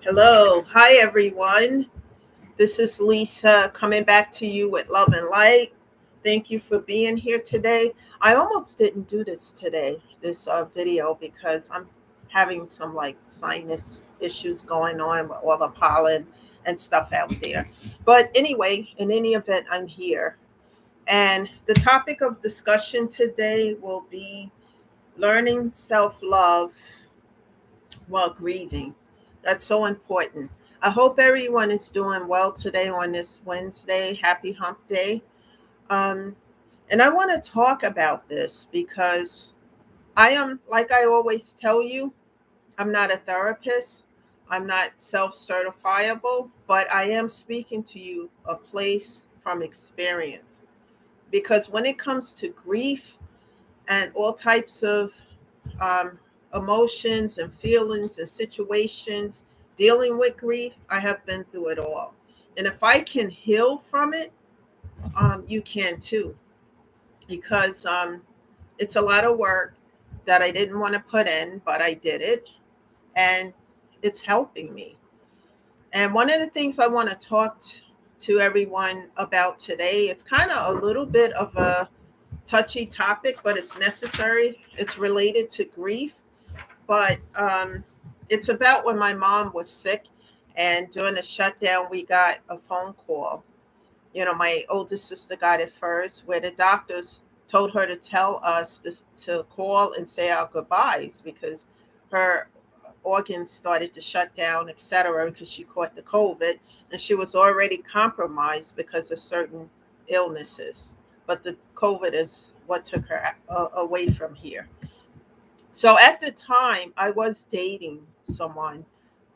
Hello. Hi, everyone. This is Lisa coming back to you with love and light. Thank you for being here today. I almost didn't do this today, this video, because I'm having some like sinus issues going on with all the pollen and stuff out there. But anyway, in any event, I'm here. And the topic of discussion today will be learning self love while grieving. That's so important. I hope everyone is doing well today on this Wednesday. Happy Hump Day. Um, and I want to talk about this because I am, like I always tell you, I'm not a therapist. I'm not self certifiable, but I am speaking to you a place from experience. Because when it comes to grief and all types of um, emotions and feelings and situations dealing with grief, I have been through it all. And if I can heal from it, you can too, because it's a lot of work that I didn't want to put in, but I did it, and it's helping me. And one of the things I want to talk to everyone about today, it's kind of a little bit of a touchy topic, but it's necessary. It's related to grief, but it's about when my mom was sick, and during the shutdown we got a phone call. My oldest sister got it first, where the doctors told her to tell us to call and say our goodbyes because her organs started to shut down, etc., because she caught the COVID, and she was already compromised because of certain illnesses, but the COVID is what took her away from here. So at the time, I was dating someone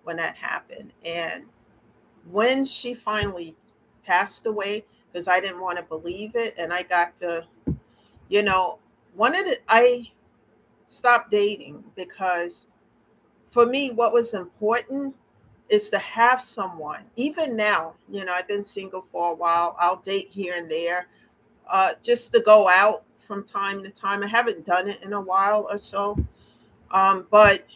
when that happened. And when she finally passed away, because I didn't want to believe it, and I got you know, I stopped dating because for me, what was important is to have someone. Even now, I've been single for a while. I'll date here and there, just to go out from time to time. I haven't done it in a while or so, but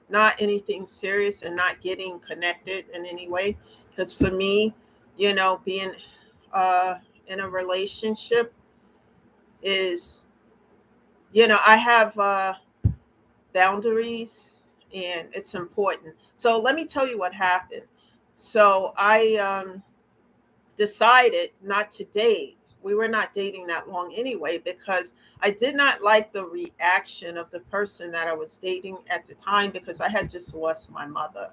not anything serious and not getting connected in any way. Because for me, being uh, in a relationship is, I have boundaries, and it's important. So let me tell you what happened. So I decided not to date. We were not dating that long anyway because I did not like the reaction of the person that I was dating at the time because I had just lost my mother.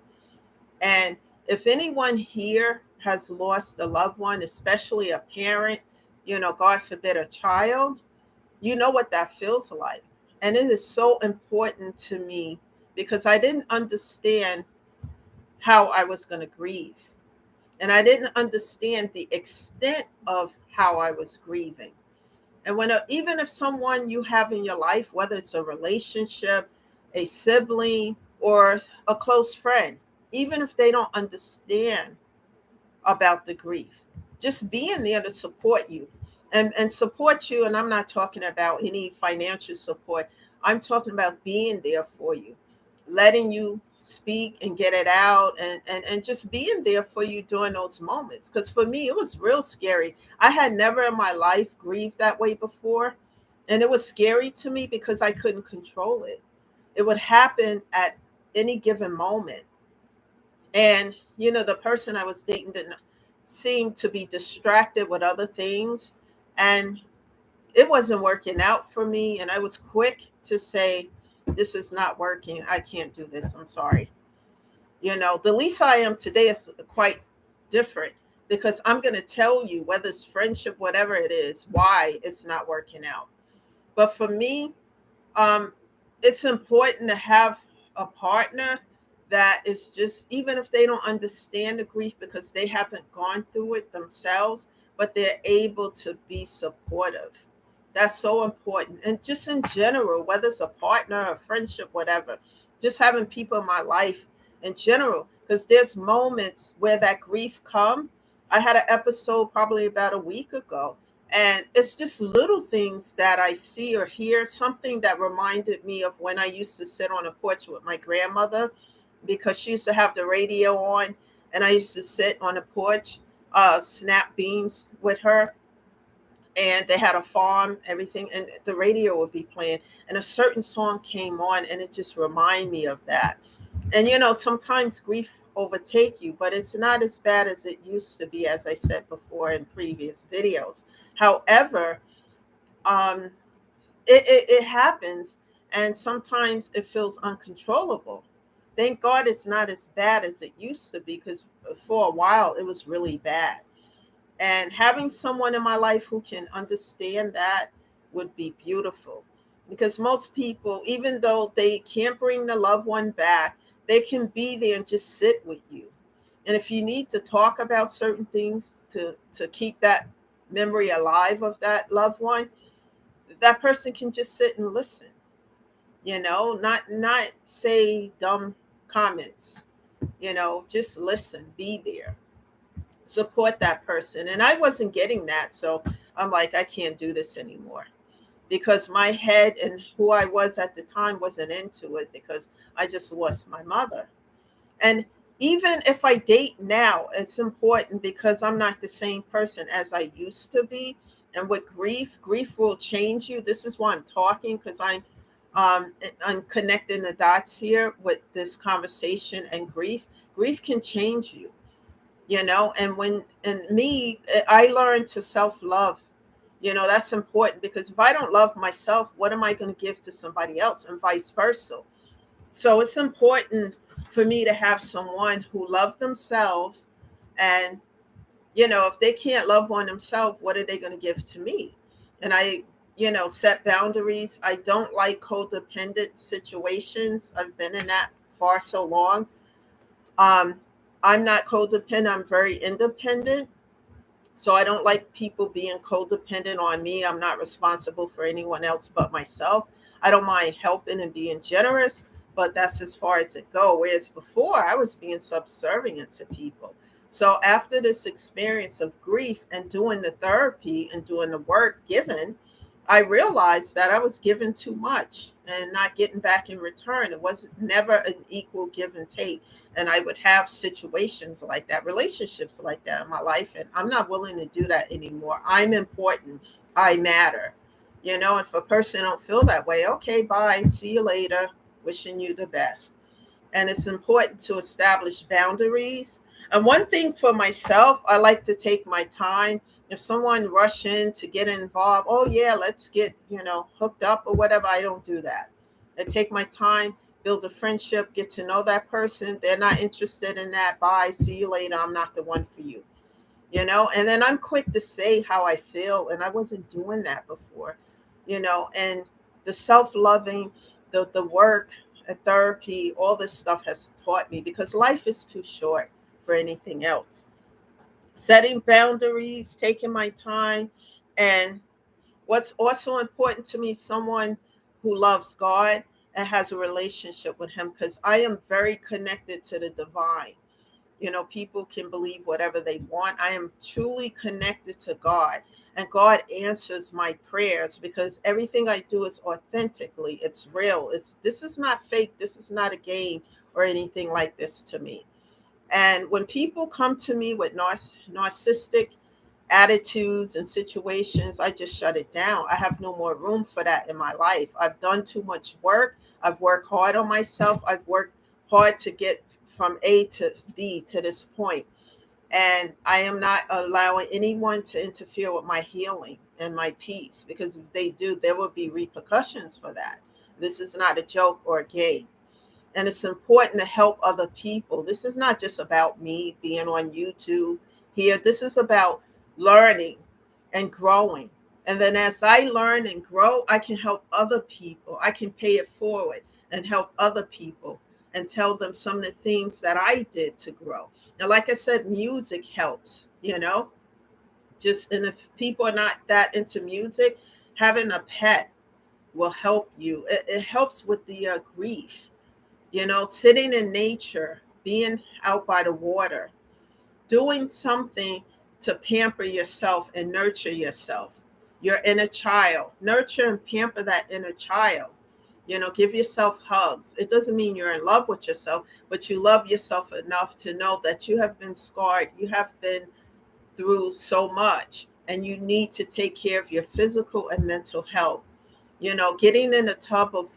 And if anyone here has lost a loved one, especially a parent, God forbid a child, you know what that feels like. And it is so important to me because I didn't understand how I was going to grieve. And I didn't understand the extent of how I was grieving. And even if someone you have in your life, whether it's a relationship, a sibling, or a close friend, even if they don't understand about the grief, just being there to support you and support you. And I'm not talking about any financial support, I'm talking about being there for you, letting you speak and get it out, and just being there for you during those moments. Because for me, it was real scary. I had never in my life grieved that way before. And it was scary to me because I couldn't control it. It would happen at any given moment. And, the person I was dating didn't seem to be distracted with other things. And it wasn't working out for me. And I was quick to say, this is not working. I can't do this. I'm sorry. The Lisa I am today is quite different because I'm going to tell you, whether it's friendship, whatever it is, why it's not working out. But for me, um, it's important to have a partner that is just, even if they don't understand the grief because they haven't gone through it themselves, but they're able to be supportive. That's so important. And just in general, whether it's a partner, a friendship, whatever, just having people in my life in general, because there's moments where that grief come. I had an episode probably about a week ago, and it's just little things that I see or hear, something that reminded me of when I used to sit on a porch with my grandmother because she used to have the radio on, and I used to sit on the porch, snap beans with her, and they had a farm, everything, and the radio would be playing, and a certain song came on, and it just reminded me of that. And sometimes grief overtake you, but it's not as bad as it used to be, as I said before in previous videos. However, um, it happens, and sometimes it feels uncontrollable. Thank God it's not as bad as it used to be, because for a while it was really bad. And having someone in my life who can understand that would be beautiful. Because most people, even though they can't bring the loved one back, they can be there and just sit with you. And if you need to talk about certain things to keep that memory alive of that loved one, that person can just sit and listen, not say dumb comments, just listen, be there, support that person. And I wasn't getting that. So I'm like, I can't do this anymore, because my head and who I was at the time wasn't into it, because I just lost my mother. And even if I date now, it's important, because I'm not the same person as I used to be. And with grief will change you. This is why I'm talking, because I'm connecting the dots here with this conversation. And grief can change you, and I learned to self-love. That's important, because if I don't love myself, what am I going to give to somebody else, and vice versa? So it's important for me to have someone who loves themselves. And if they can't love one themselves, what are they going to give to me? And I set boundaries. I don't like codependent situations. I've been in that for so long. um, I'm not codependent. I'm very independent. So I don't like people being codependent on me. I'm not responsible for anyone else but myself. I don't mind helping and being generous, but that's as far as it goes. Whereas before, I was being subservient to people. So after this experience of grief and doing the therapy and doing the work given, I realized that I was giving too much and not getting back in return. It was never an equal give and take. And I would have situations like that, relationships like that in my life. And I'm not willing to do that anymore. I'm important. I matter. And if a person don't feel that way, okay, bye. See you later. Wishing you the best. And it's important to establish boundaries. And one thing for myself, I like to take my time. If someone rush in to get involved, oh yeah, let's get, hooked up or whatever, I don't do that. I take my time, build a friendship, get to know that person. They're not interested in that. Bye, see you later. I'm not the one for you. And then I'm quick to say how I feel. And I wasn't doing that before, and the self-loving, the work, therapy, all this stuff has taught me, because life is too short for anything else. Setting boundaries, taking my time. And what's also important to me, someone who loves God and has a relationship with Him, because I am very connected to the divine. People can believe whatever they want. I am truly connected to God, and God answers my prayers, because everything I do is authentically, it's real. This is not fake. This is not a game or anything like this to me. And when people come to me with narcissistic attitudes and situations, I just shut it down. I have no more room for that in my life. I've done too much work. I've worked hard on myself. I've worked hard to get from A to B to this point. And I am not allowing anyone to interfere with my healing and my peace, because if they do, there will be repercussions for that. This is not a joke or a game. And it's important to help other people. This is not just about me being on YouTube here. This is about learning and growing. And then as I learn and grow, I can help other people. I can pay it forward and help other people and tell them some of the things that I did to grow. Now, like I said, music helps, just, and if people are not that into music, having a pet will help you. It helps with the grief. Sitting in nature, being out by the water, doing something to pamper yourself and nurture yourself, your inner child. Nurture and pamper that inner child. Give yourself hugs. It doesn't mean you're in love with yourself, but you love yourself enough to know that you have been scarred. You have been through so much, and you need to take care of your physical and mental health. Getting in a tub of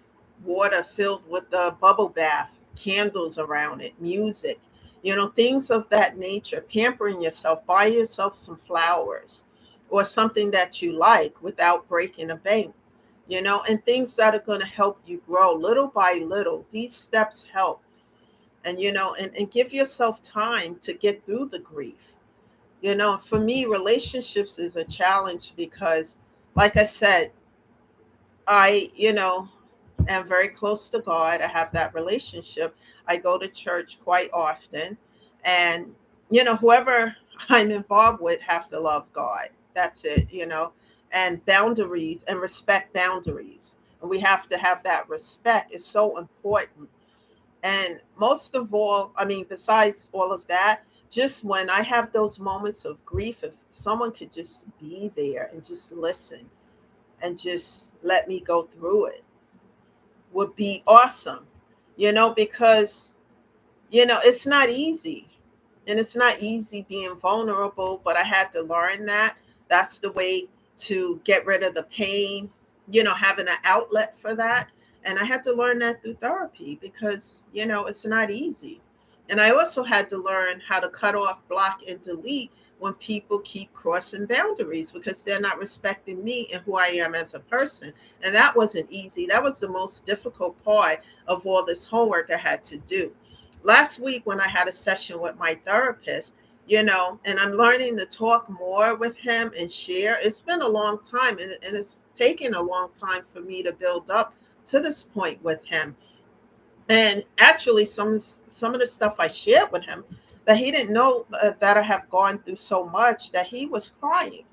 water filled with a bubble bath, candles around it, music, things of that nature, pampering yourself, buy yourself some flowers or something that you like without breaking a bank, and things that are going to help you grow little by little. These steps help. And give yourself time to get through the grief. For me, relationships is a challenge because, like I said, I am very close to God. I have that relationship. I go to church quite often. And, whoever I'm involved with have to love God. That's it. And boundaries and respect boundaries. And we have to have that respect. It's so important. And most of all, I mean, besides all of that, just when I have those moments of grief, if someone could just be there and just listen and just let me go through it, would be awesome, because, it's not easy. And it's not easy being vulnerable, but I had to learn that. That's the way to get rid of the pain, having an outlet for that. And I had to learn that through therapy because, it's not easy. And I also had to learn how to cut off, block, and delete when people keep crossing boundaries because they're not respecting me and who I am as a person. And that wasn't easy. That was the most difficult part of all this homework I had to do. Last week, when I had a session with my therapist, and I'm learning to talk more with him and share. It's been a long time, and it's taken a long time for me to build up to this point with him. And actually, some of the stuff I shared with him, that he didn't know that I have gone through so much that he was crying,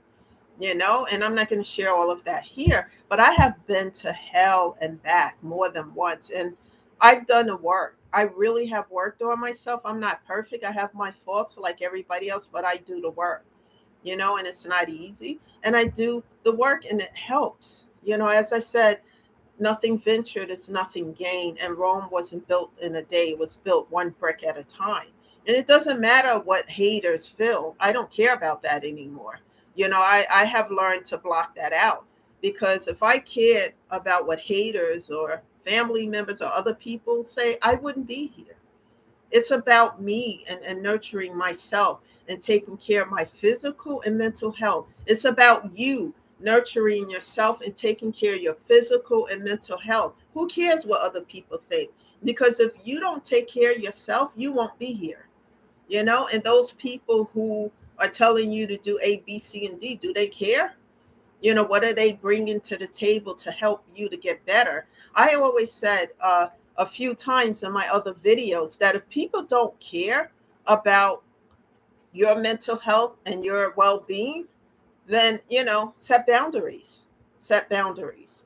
and I'm not going to share all of that here, but I have been to hell and back more than once. And I've done the work. I really have worked on myself. I'm not perfect. I have my faults like everybody else, but I do the work, and it's not easy. And I do the work and it helps. As I said, nothing ventured is nothing gained. And Rome wasn't built in a day, it was built one brick at a time. And it doesn't matter what haters feel. I don't care about that anymore. I have learned to block that out because if I cared about what haters or family members or other people say, I wouldn't be here. It's about me and nurturing myself and taking care of my physical and mental health. It's about you nurturing yourself and taking care of your physical and mental health. Who cares what other people think? Because if you don't take care of yourself, you won't be here. And those people who are telling you to do A, B, C, and D, do they care? What are they bringing to the table to help you to get better? I always said a few times in my other videos that if people don't care about your mental health and your well-being, then, set boundaries. Set boundaries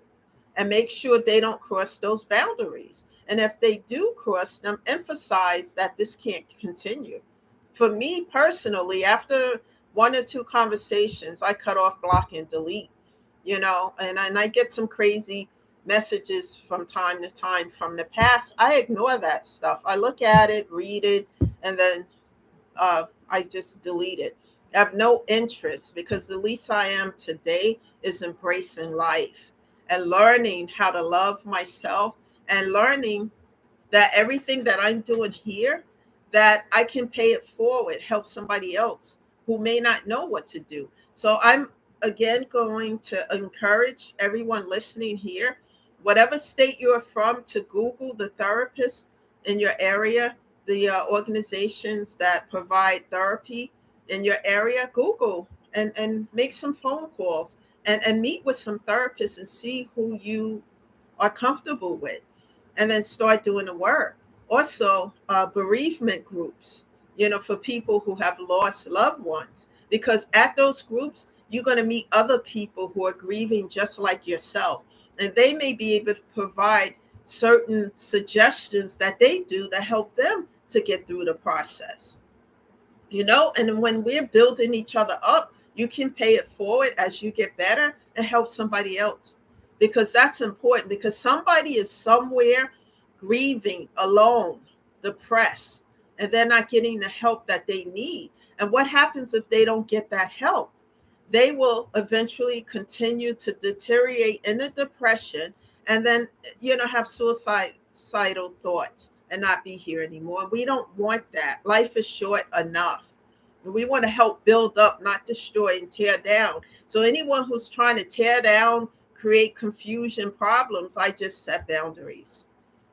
and make sure they don't cross those boundaries. And if they do cross them, emphasize that this can't continue. For me personally, after one or two conversations, I cut off, block, and delete, and I get some crazy messages from time to time from the past. I ignore that stuff. I look at it, read it, and then I just delete it. I have no interest because the least I am today is embracing life and learning how to love myself and learning that everything that I'm doing here, that I can pay it forward, help somebody else who may not know what to do. So I'm again going to encourage everyone listening here, whatever state you're from, to Google the therapist in your area, the organizations that provide therapy in your area. Google and make some phone calls and meet with some therapists and see who you are comfortable with, and then start doing the work. Also, bereavement groups, for people who have lost loved ones, because at those groups, you're going to meet other people who are grieving just like yourself, and they may be able to provide certain suggestions that they do to help them to get through the process. And when we're building each other up, you can pay it forward as you get better and help somebody else. because that's important, because somebody is somewhere grieving, alone, depressed, and they're not getting the help that they need. And what happens if they don't get that help? They will eventually continue to deteriorate in a depression, and then have suicidal thoughts and not be here anymore. We don't want that. Life is short enough. We want to help build up, not destroy and tear down. So anyone who's trying to tear down, create confusion, problems, I just set boundaries,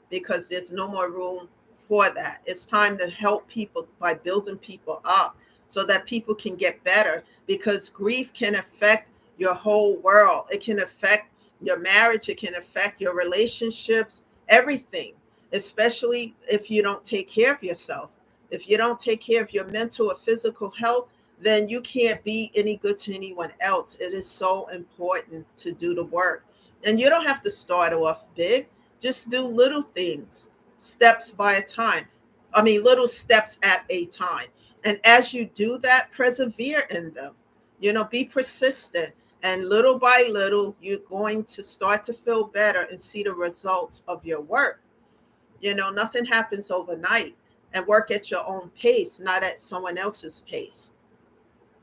because there's no more room for that. It's time to help people by building people up so that people can get better, because grief can affect your whole world. It can affect your marriage, it can affect your relationships, everything, especially if you don't take care of yourself. If you don't take care of your mental or physical health, then you can't be any good to anyone else. It is so important to do the work. And you don't have to start off big. Just do little things, steps by a time. I mean, little steps at a time. And as you do that, persevere in them. Be persistent. And little by little, you're going to start to feel better and see the results of your work. Nothing happens overnight. And work at your own pace, not at someone else's pace.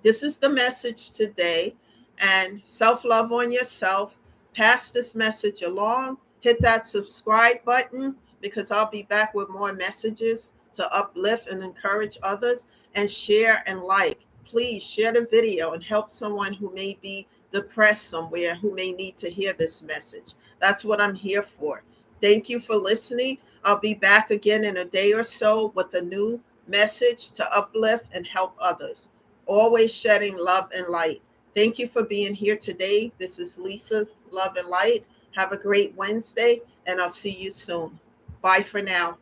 This is the message today. And self-love on yourself. Pass this message along. Hit that subscribe button, because I'll be back with more messages to uplift and encourage others. And share and like. Please share the video and help someone who may be depressed somewhere, who may need to hear this message. That's what I'm here for. Thank you for listening. I'll be back again in a day or so with a new message to uplift and help others. Always shedding love and light. Thank you for being here today. This is Lisa, Love and Light. Have a great Wednesday, and I'll see you soon. Bye for now.